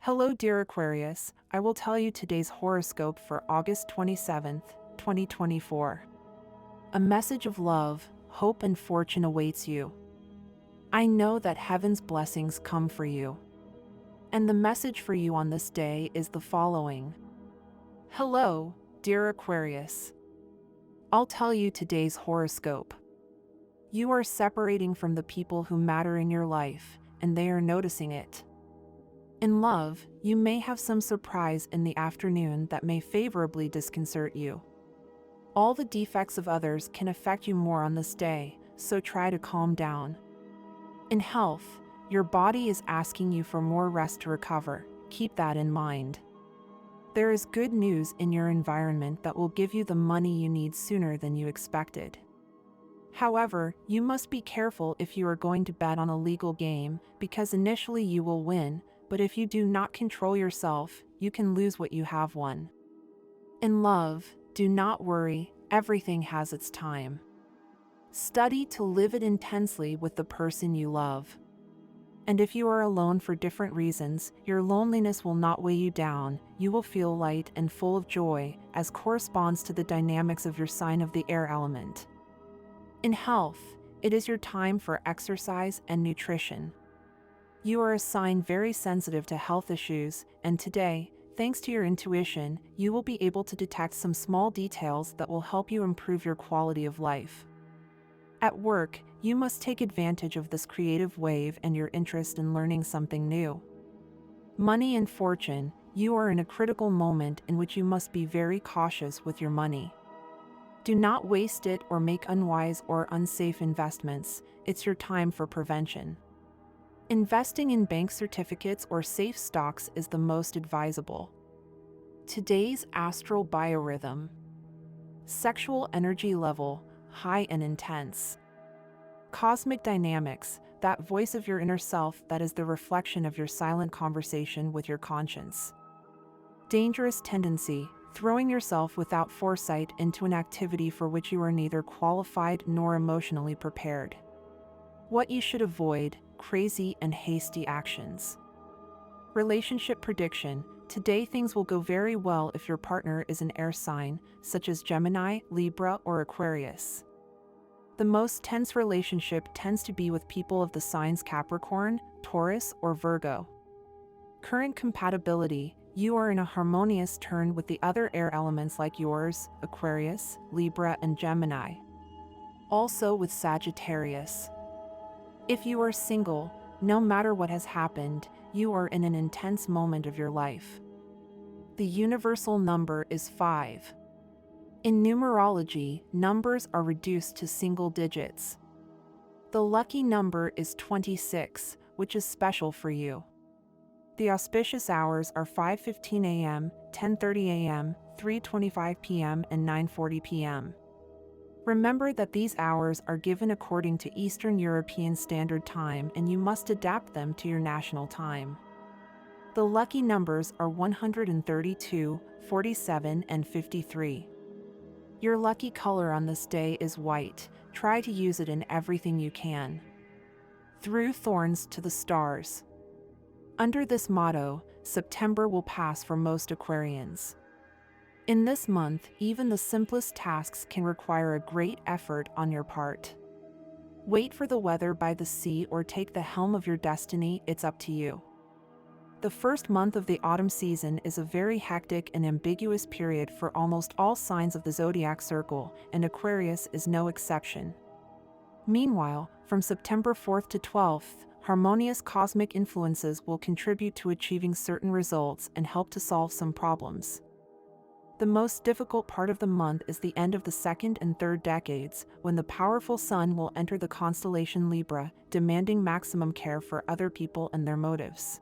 Hello, dear Aquarius. I will tell you today's horoscope for August 27th, 2024. A message of love, hope, and fortune awaits you. I know that heaven's blessings come for you. And the message for you on this day is the following. Hello, dear Aquarius. I'll tell you today's horoscope. You are separating from the people who matter in your life, and they are noticing it. In love, you may have some surprise in the afternoon that may favorably disconcert you. All the defects of others can affect you more on this day, so try to calm down. In health, your body is asking you for more rest to recover. Keep that in mind. There is good news in your environment that will give you the money you need sooner than you expected. However, you must be careful if you are going to bet on a legal game, because initially you will win, but if you do not control yourself, you can lose what you have won. In love, do not worry, everything has its time. Study to live it intensely with the person you love. And if you are alone for different reasons, your loneliness will not weigh you down. You will feel light and full of joy, as corresponds to the dynamics of your sign of the air element. In health, it is your time for exercise and nutrition. You are a sign very sensitive to health issues, and today, thanks to your intuition, you will be able to detect some small details that will help you improve your quality of life. At work, you must take advantage of this creative wave and your interest in learning something new. Money and fortune, you are in a critical moment in which you must be very cautious with your money. Do not waste it or make unwise or unsafe investments. It's your time for prevention. Investing in bank certificates or safe stocks is the most advisable. Today's astral biorhythm. Sexual energy level, high and intense. Cosmic dynamics, that voice of your inner self that is the reflection of your silent conversation with your conscience. Dangerous tendency, throwing yourself without foresight into an activity for which you are neither qualified nor emotionally prepared. What you should avoid, crazy and hasty actions. Relationship prediction. Today things will go very well if your partner is an air sign, such as Gemini, Libra, or Aquarius. The most tense relationship tends to be with people of the signs Capricorn, Taurus, or Virgo. Current compatibility. You are in a harmonious turn with the other air elements like yours, Aquarius, Libra, and Gemini. Also with Sagittarius. If you are single, no matter what has happened, you are in an intense moment of your life. The universal number is 5. In numerology, numbers are reduced to single digits. The lucky number is 26, which is special for you. The auspicious hours are 5:15 a.m., 10:30 a.m., 3:25 p.m., and 9:40 p.m. Remember that these hours are given according to Eastern European Standard Time, and you must adapt them to your national time. The lucky numbers are 132, 47, and 53. Your lucky color on this day is white. Try to use it in everything you can. Through thorns to the stars. Under this motto, September will pass for most Aquarians. In this month, even the simplest tasks can require a great effort on your part. Wait for the weather by the sea or take the helm of your destiny, it's up to you. The first month of the autumn season is a very hectic and ambiguous period for almost all signs of the zodiac circle, and Aquarius is no exception. Meanwhile, from September 4th to 12th, harmonious cosmic influences will contribute to achieving certain results and help to solve some problems. The most difficult part of the month is the end of the second and third decades, when the powerful sun will enter the constellation Libra, demanding maximum care for other people and their motives.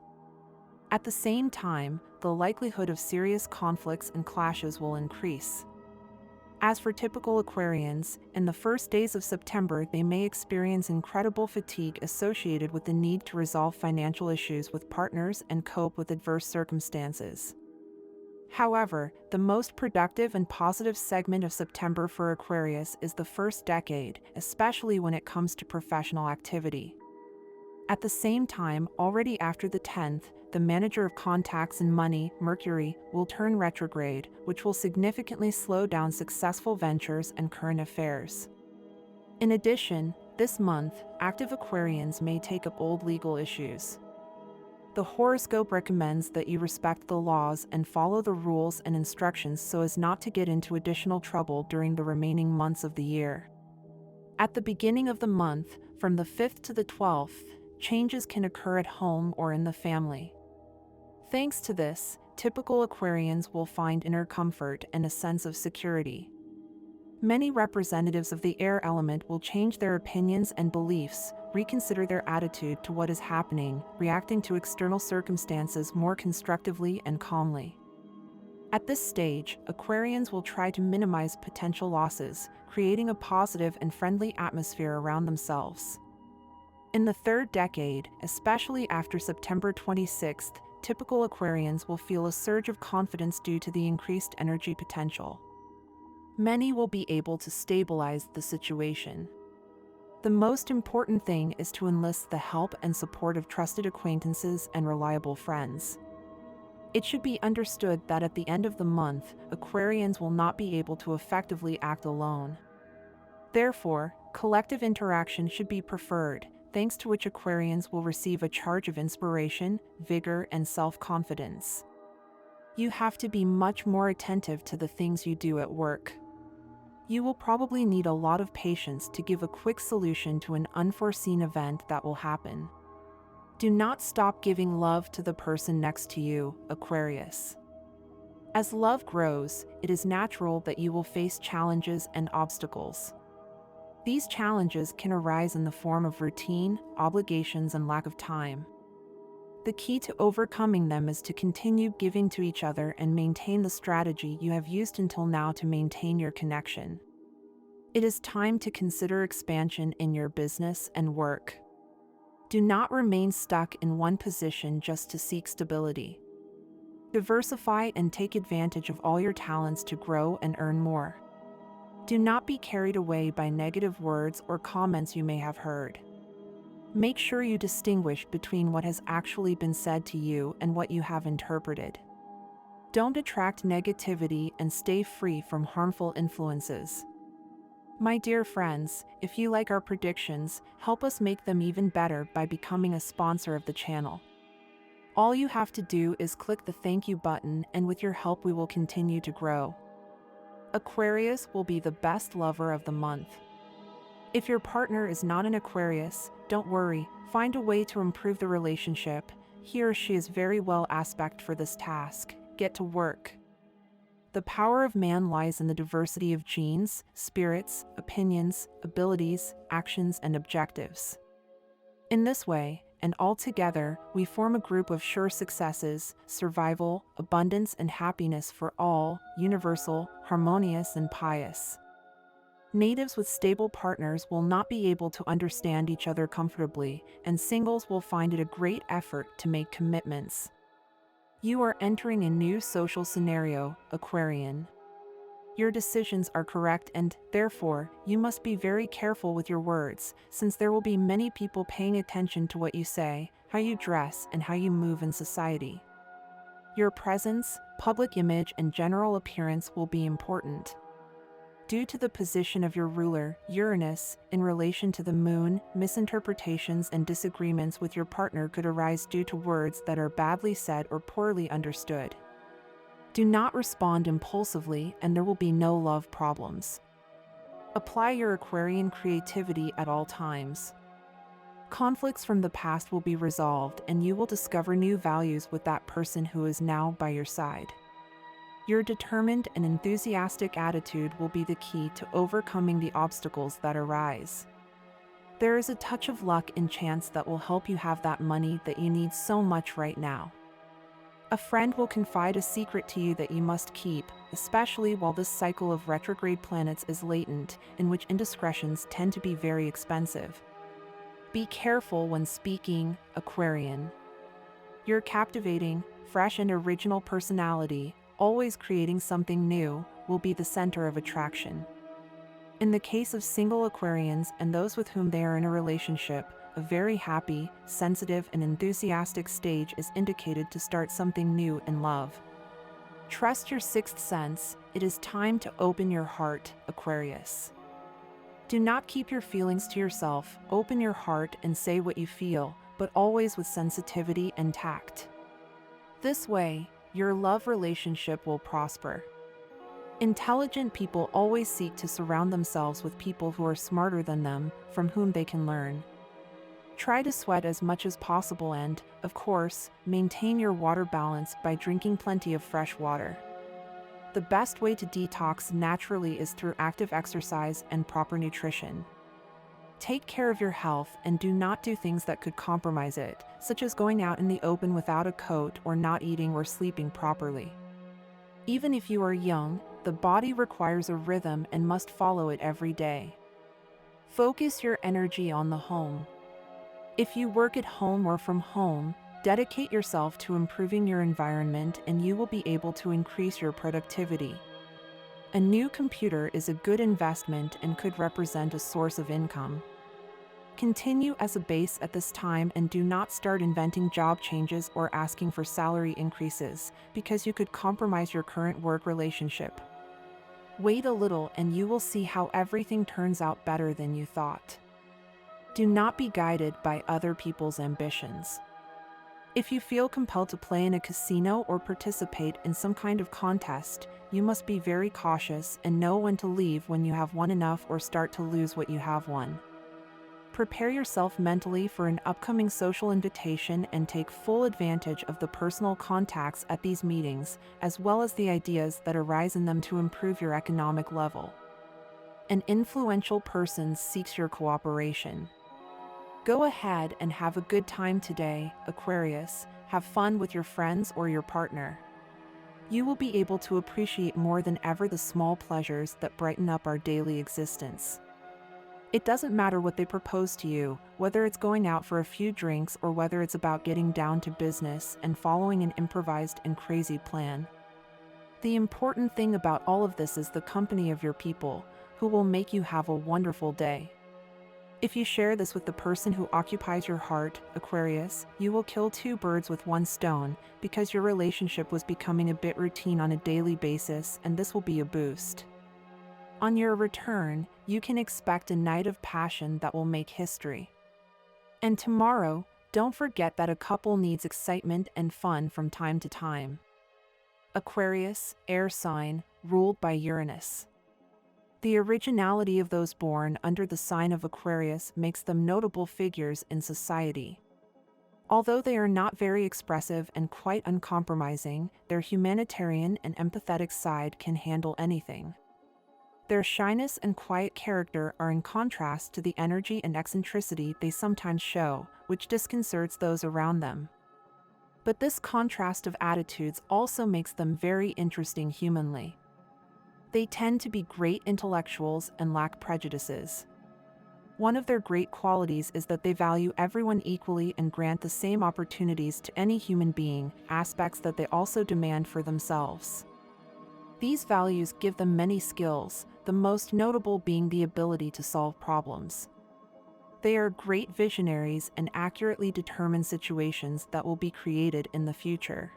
At the same time, the likelihood of serious conflicts and clashes will increase. As for typical Aquarians, in the first days of September they may experience incredible fatigue associated with the need to resolve financial issues with partners and cope with adverse circumstances. However, the most productive and positive segment of September for Aquarius is the first decade, especially when it comes to professional activity. At the same time, already after the 10th, the manager of contacts and money, Mercury, will turn retrograde, which will significantly slow down successful ventures and current affairs. In addition, this month, active Aquarians may take up old legal issues. The horoscope recommends that you respect the laws and follow the rules and instructions so as not to get into additional trouble during the remaining months of the year. At the beginning of the month, from the 5th to the 12th, changes can occur at home or in the family. Thanks to this, typical Aquarians will find inner comfort and a sense of security. Many representatives of the air element will change their opinions and beliefs, reconsider their attitude to what is happening, reacting to external circumstances more constructively and calmly. At this stage, Aquarians will try to minimize potential losses, creating a positive and friendly atmosphere around themselves. In the third decade, especially after September 26th, typical Aquarians will feel a surge of confidence due to the increased energy potential. Many will be able to stabilize the situation. The most important thing is to enlist the help and support of trusted acquaintances and reliable friends. It should be understood that at the end of the month, Aquarians will not be able to effectively act alone. Therefore, collective interaction should be preferred, thanks to which Aquarians will receive a charge of inspiration, vigor, and self-confidence. You have to be much more attentive to the things you do at work. You will probably need a lot of patience to give a quick solution to an unforeseen event that will happen. Do not stop giving love to the person next to you, Aquarius. As love grows, it is natural that you will face challenges and obstacles. These challenges can arise in the form of routine, obligations, and lack of time. The key to overcoming them is to continue giving to each other and maintain the strategy you have used until now to maintain your connection. It is time to consider expansion in your business and work. Do not remain stuck in one position just to seek stability. Diversify and take advantage of all your talents to grow and earn more. Do not be carried away by negative words or comments you may have heard. Make sure you distinguish between what has actually been said to you and what you have interpreted. Don't attract negativity and stay free from harmful influences. My dear friends, if you like our predictions, help us make them even better by becoming a sponsor of the channel. All you have to do is click the thank you button, and with your help we will continue to grow. Aquarius will be the best lover of the month. If your partner is not an Aquarius, don't worry, find a way to improve the relationship. He or she is very well aspect for this task. Get to work. The power of man lies in the diversity of genes, spirits, opinions, abilities, actions, and objectives. In this way, and all together, we form a group of sure successes, survival, abundance, and happiness for all, universal, harmonious, and pious. Natives with stable partners will not be able to understand each other comfortably, and singles will find it a great effort to make commitments. You are entering a new social scenario, Aquarian. Your decisions are correct and, therefore, you must be very careful with your words, since there will be many people paying attention to what you say, how you dress, and how you move in society. Your presence, public image, and general appearance will be important. Due to the position of your ruler, Uranus, in relation to the moon, misinterpretations and disagreements with your partner could arise due to words that are badly said or poorly understood. Do not respond impulsively, and there will be no love problems. Apply your Aquarian creativity at all times. Conflicts from the past will be resolved, and you will discover new values with that person who is now by your side. Your determined and enthusiastic attitude will be the key to overcoming the obstacles that arise. There is a touch of luck and chance that will help you have that money that you need so much right now. A friend will confide a secret to you that you must keep, especially while this cycle of retrograde planets is latent, in which indiscretions tend to be very expensive. Be careful when speaking, Aquarian. Your captivating, fresh and original personality, always creating something new, will be the center of attraction. In the case of single Aquarians and those with whom they are in a relationship, a very happy, sensitive, and enthusiastic stage is indicated to start something new in love. Trust your sixth sense, it is time to open your heart, Aquarius. Do not keep your feelings to yourself, open your heart and say what you feel, but always with sensitivity and tact. This way, your love relationship will prosper. Intelligent people always seek to surround themselves with people who are smarter than them, from whom they can learn. Try to sweat as much as possible and, of course, maintain your water balance by drinking plenty of fresh water. The best way to detox naturally is through active exercise and proper nutrition. Take care of your health and do not do things that could compromise it, such as going out in the open without a coat or not eating or sleeping properly. Even if you are young, the body requires a rhythm and must follow it every day. Focus your energy on the home. If you work at home or from home, dedicate yourself to improving your environment and you will be able to increase your productivity. A new computer is a good investment and could represent a source of income. Continue as a base at this time and do not start inventing job changes or asking for salary increases, because you could compromise your current work relationship. Wait a little and you will see how everything turns out better than you thought. Do not be guided by other people's ambitions. If you feel compelled to play in a casino or participate in some kind of contest, you must be very cautious and know when to leave when you have won enough or start to lose what you have won. Prepare yourself mentally for an upcoming social invitation and take full advantage of the personal contacts at these meetings, as well as the ideas that arise in them to improve your economic level. An influential person seeks your cooperation. Go ahead and have a good time today, Aquarius. Have fun with your friends or your partner. You will be able to appreciate more than ever the small pleasures that brighten up our daily existence. It doesn't matter what they propose to you, whether it's going out for a few drinks or whether it's about getting down to business and following an improvised and crazy plan. The important thing about all of this is the company of your people, who will make you have a wonderful day. If you share this with the person who occupies your heart, Aquarius, you will kill two birds with one stone, because your relationship was becoming a bit routine on a daily basis, and this will be a boost. On your return, you can expect a night of passion that will make history. And tomorrow, don't forget that a couple needs excitement and fun from time to time. Aquarius, air sign, ruled by Uranus. The originality of those born under the sign of Aquarius makes them notable figures in society. Although they are not very expressive and quite uncompromising, their humanitarian and empathetic side can handle anything. Their shyness and quiet character are in contrast to the energy and eccentricity they sometimes show, which disconcerts those around them. But this contrast of attitudes also makes them very interesting humanly. They tend to be great intellectuals and lack prejudices. One of their great qualities is that they value everyone equally and grant the same opportunities to any human being, aspects that they also demand for themselves. These values give them many skills, the most notable being the ability to solve problems. They are great visionaries and accurately determine situations that will be created in the future.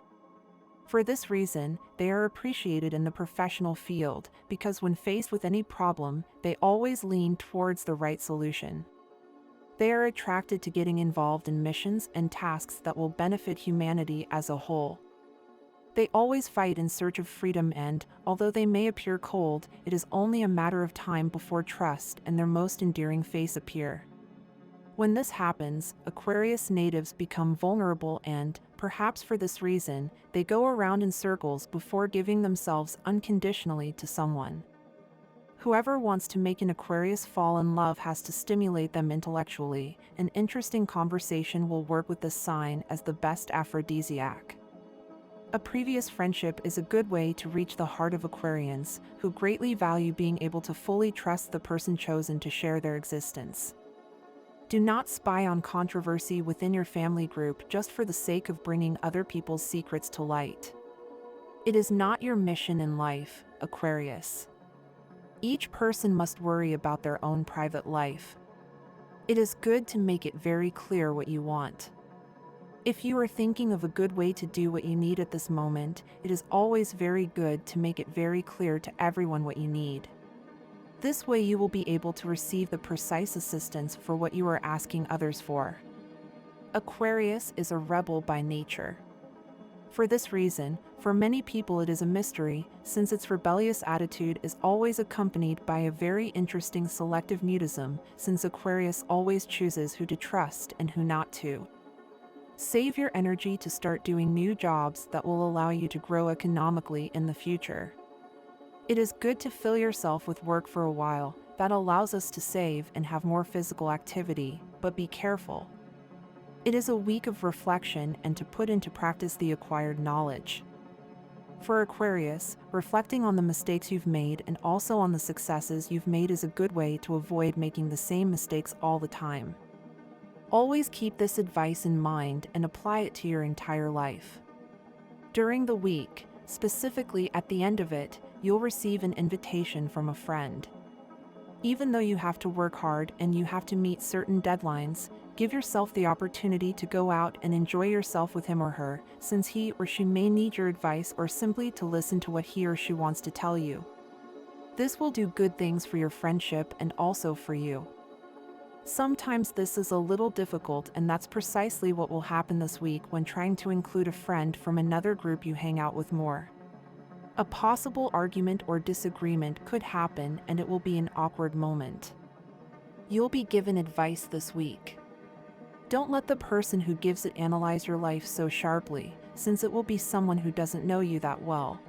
For this reason, they are appreciated in the professional field, because when faced with any problem, they always lean towards the right solution. They are attracted to getting involved in missions and tasks that will benefit humanity as a whole. They always fight in search of freedom and, although they may appear cold, it is only a matter of time before trust and their most endearing face appear. When this happens, Aquarius natives become vulnerable and, perhaps for this reason, they go around in circles before giving themselves unconditionally to someone. Whoever wants to make an Aquarius fall in love has to stimulate them intellectually. An interesting conversation will work with this sign as the best aphrodisiac. A previous friendship is a good way to reach the heart of Aquarians, who greatly value being able to fully trust the person chosen to share their existence. Do not spy on controversy within your family group just for the sake of bringing other people's secrets to light. It is not your mission in life, Aquarius. Each person must worry about their own private life. It is good to make it very clear what you want. If you are thinking of a good way to do what you need at this moment, it is always very good to make it very clear to everyone what you need. This way you will be able to receive the precise assistance for what you are asking others for. Aquarius is a rebel by nature. For this reason, for many people it is a mystery, since its rebellious attitude is always accompanied by a very interesting selective mutism, since Aquarius always chooses who to trust and who not to. Save your energy to start doing new jobs that will allow you to grow economically in the future. It is good to fill yourself with work for a while. That allows us to save and have more physical activity, but be careful. It is a week of reflection and to put into practice the acquired knowledge. For Aquarius, reflecting on the mistakes you've made and also on the successes you've made is a good way to avoid making the same mistakes all the time. Always keep this advice in mind and apply it to your entire life. During the week, specifically at the end of it, you'll receive an invitation from a friend. Even though you have to work hard and you have to meet certain deadlines, give yourself the opportunity to go out and enjoy yourself with him or her, since he or she may need your advice or simply to listen to what he or she wants to tell you. This will do good things for your friendship and also for you. Sometimes this is a little difficult, and that's precisely what will happen this week when trying to include a friend from another group you hang out with more. A possible argument or disagreement could happen and it will be an awkward moment. You'll be given advice this week. Don't let the person who gives it analyze your life so sharply, since it will be someone who doesn't know you that well.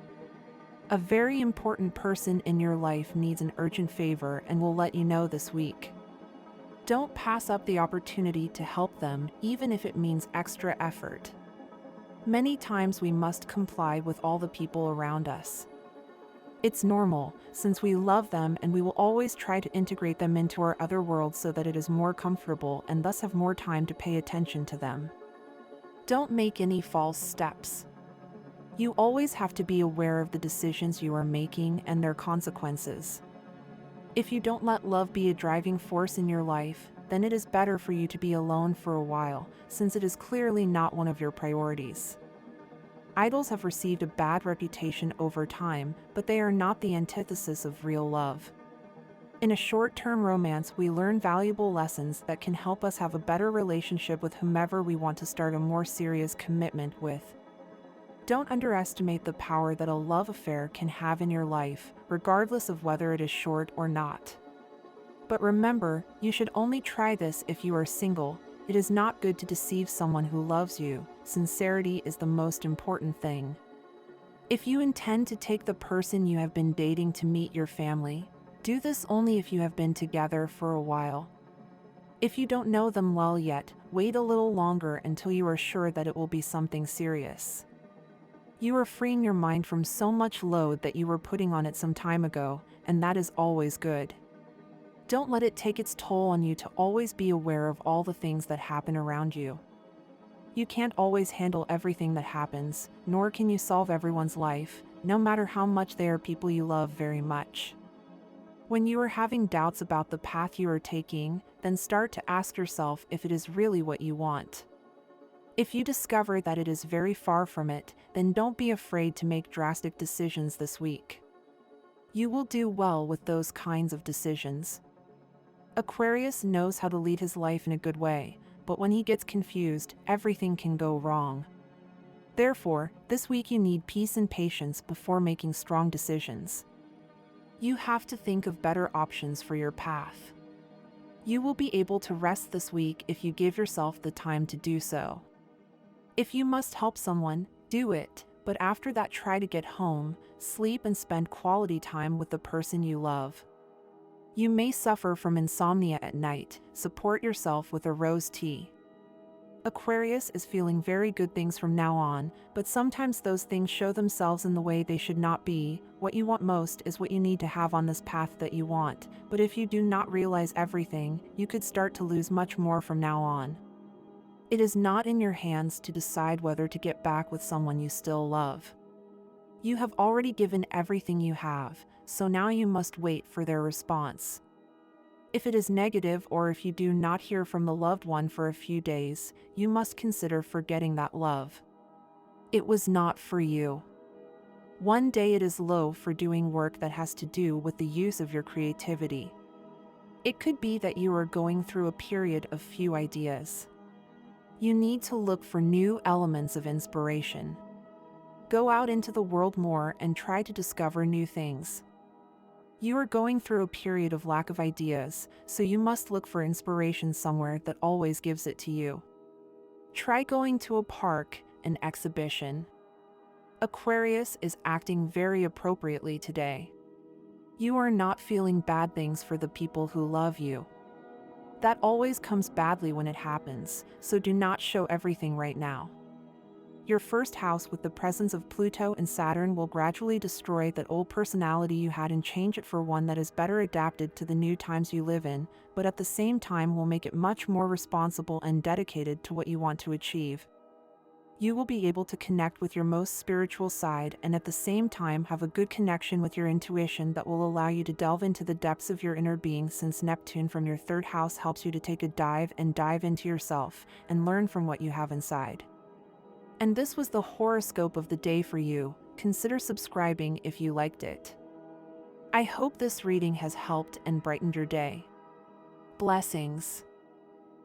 A very important person in your life needs an urgent favor and will let you know this week. Don't pass up the opportunity to help them, even if it means extra effort. Many times we must comply with all the people around us. It's normal, since we love them and we will always try to integrate them into our other world so that it is more comfortable and thus have more time to pay attention to them. Don't make any false steps. You always have to be aware of the decisions you are making and their consequences. If you don't let love be a driving force in your life, then it is better for you to be alone for a while, since it is clearly not one of your priorities. Idols have received a bad reputation over time, but they are not the antithesis of real love. In a short-term romance, we learn valuable lessons that can help us have a better relationship with whomever we want to start a more serious commitment with. Don't underestimate the power that a love affair can have in your life, regardless of whether it is short or not. But remember, you should only try this if you are single. It is not good to deceive someone who loves you. Sincerity is the most important thing. If you intend to take the person you have been dating to meet your family, do this only if you have been together for a while. If you don't know them well yet, wait a little longer until you are sure that it will be something serious. You are freeing your mind from so much load that you were putting on it some time ago, and that is always good. Don't let it take its toll on you to always be aware of all the things that happen around you. You can't always handle everything that happens, nor can you solve everyone's life, no matter how much they are people you love very much. When you are having doubts about the path you are taking, then start to ask yourself if it is really what you want. If you discover that it is very far from it, then don't be afraid to make drastic decisions this week. You will do well with those kinds of decisions. Aquarius knows how to lead his life in a good way, but when he gets confused, everything can go wrong. Therefore, this week you need peace and patience before making strong decisions. You have to think of better options for your path. You will be able to rest this week if you give yourself the time to do so. If you must help someone, do it, but after that try to get home, sleep and spend quality time with the person you love. You may suffer from insomnia at night. Support yourself with a rose tea. Aquarius is feeling very good things from now on, but sometimes those things show themselves in the way they should not be. What you want most is what you need to have on this path that you want, but if you do not realize everything, you could start to lose much more from now on. It is not in your hands to decide whether to get back with someone you still love. You have already given everything you have, so now you must wait for their response. If it is negative or if you do not hear from the loved one for a few days, you must consider forgetting that love. It was not for you. One day it is low for doing work that has to do with the use of your creativity. It could be that you are going through a period of few ideas. You need to look for new elements of inspiration. Go out into the world more and try to discover new things. You are going through a period of lack of ideas, so you must look for inspiration somewhere that always gives it to you. Try going to a park, an exhibition. Aquarius is acting very appropriately today. You are not feeling bad things for the people who love you. That always comes badly when it happens, so do not show everything right now. Your first house with the presence of Pluto and Saturn will gradually destroy that old personality you had and change it for one that is better adapted to the new times you live in, but at the same time will make it much more responsible and dedicated to what you want to achieve. You will be able to connect with your most spiritual side and at the same time have a good connection with your intuition that will allow you to delve into the depths of your inner being, since Neptune from your third house helps you to take a dive into yourself and learn from what you have inside. And this was the horoscope of the day for you. Consider subscribing if you liked it. I hope this reading has helped and brightened your day. Blessings.